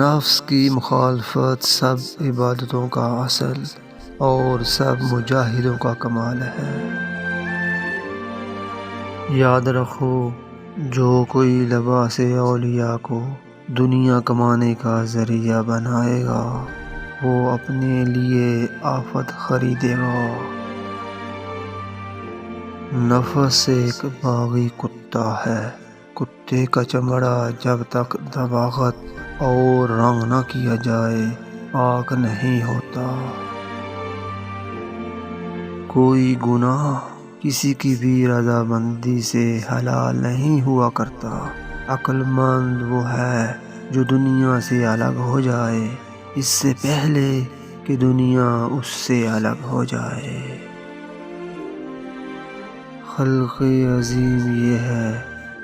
نفس کی مخالفت سب عبادتوں کا اصل اور سب مجاہدوں کا کمال ہے۔ یاد رکھو، جو کوئی لباس اولیاء کو دنیا کمانے کا ذریعہ بنائے گا وہ اپنے لیے آفت خریدے گا۔ نفس ایک باغی کتا ہے۔ کتے کا چمڑا جب تک دباغت اور رنگ نہ کیا جائے پاک نہیں ہوتا۔ کوئی گناہ کسی کی بھی رضامندی سے حلال نہیں ہوا کرتا۔ عقل مند وہ ہے جو دنیا سے الگ ہو جائے اس سے پہلے کہ دنیا اس سے الگ ہو جائے۔ خلق عظیم یہ ہے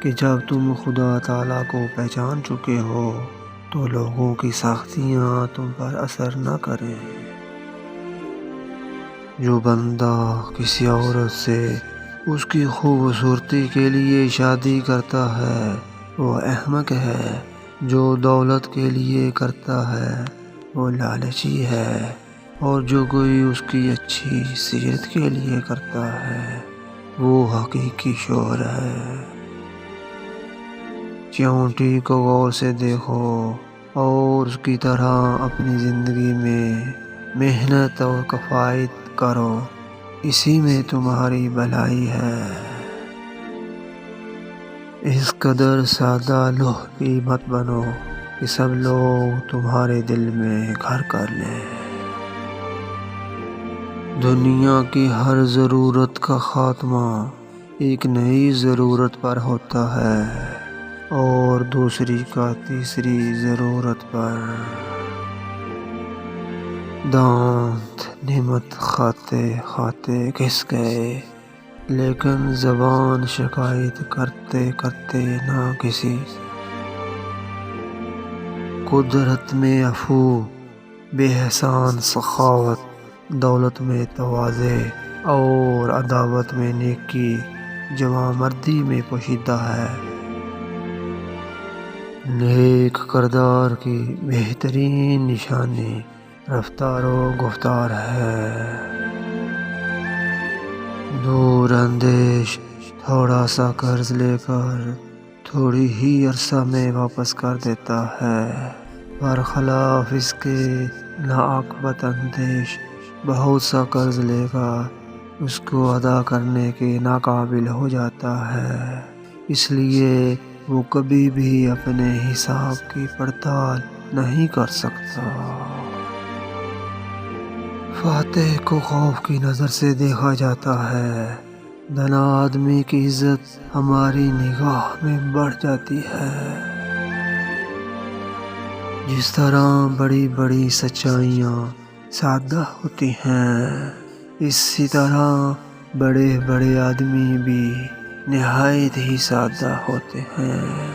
کہ جب تم خدا تعالیٰ کو پہچان چکے ہو تو لوگوں کی سختیاں تم پر اثر نہ کریں۔ جو بندہ کسی عورت سے اس کی خوبصورتی کے لیے شادی کرتا ہے وہ احمق ہے۔ جو دولت کے لیے کرتا ہے وہ لالچی ہے، اور جو کوئی اس کی اچھی سیرت کے لیے کرتا ہے وہ حقیقی شوہر ہے۔ چیونٹی کو غور سے دیکھو اور اس کی طرح اپنی زندگی میں محنت اور کفایت کرو، اسی میں تمہاری بھلائی ہے۔ اس قدر سادہ لوح کی مت بنو کہ سب لوگ تمہارے دل میں گھر کر لیں۔ دنیا کی ہر ضرورت کا خاتمہ ایک نئی ضرورت پر ہوتا ہے اور دوسری کا تیسری ضرورت پر۔ دانت نعمت کھاتے کھاتے گھس گئے لیکن زبان شکایت کرتے کرتے نہ گھسی۔ قدرت میں عفو، بے احسان سخاوت، دولت میں تواضع اور عداوت میں نیکی جوان مردی میں پوشیدہ ہے۔ نیک کردار کی بہترین نشانی رفتار و گفتار ہے۔ دور اندیش تھوڑا سا قرض لے کر تھوڑی ہی عرصہ میں واپس کر دیتا ہے، برخلاف اس کے ناعاقبت اندیش بہت سا قرض لے گا اس کو ادا کرنے کے ناقابل ہو جاتا ہے، اس لیے وہ کبھی بھی اپنے حساب کی پڑتال نہیں کر سکتا۔ فاتح کو خوف کی نظر سے دیکھا جاتا ہے۔ دانا آدمی کی عزت ہماری نگاہ میں بڑھ جاتی ہے۔ جس طرح بڑی بڑی سچائیاں سادہ ہوتی ہیں اسی طرح بڑے بڑے آدمی بھی نہایت ہی سادہ ہوتے ہیں۔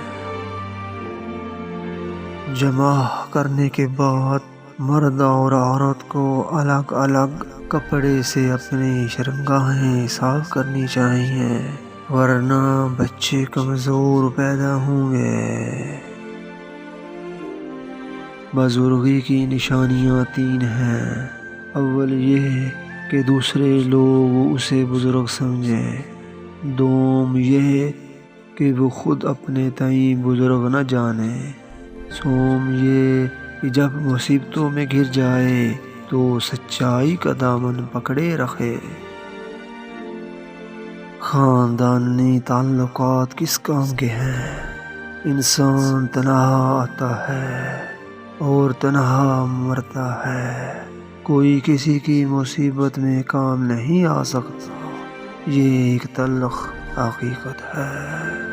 جمع کرنے کے بعد مرد اور عورت کو الگ الگ کپڑے سے اپنی شرمگاہیں صاف کرنی چاہیے، ورنہ بچے کمزور پیدا ہوں گے۔ بزرگی کی نشانیاں 3 ہیں۔ اول یہ کہ دوسرے لوگ اسے بزرگ سمجھیں۔ دوم یہ کہ وہ خود اپنے تئیں بزرگ نہ جانے۔ سوم یہ کہ جب مصیبتوں میں گر جائے تو سچائی کا دامن پکڑے رکھے۔ خاندانی تعلقات کس کام کے ہیں؟ انسان تنہا آتا ہے اور تنہا مرتا ہے، کوئی کسی کی مصیبت میں کام نہیں آ سکتا، یہ ایک تلخ حقیقت ہے۔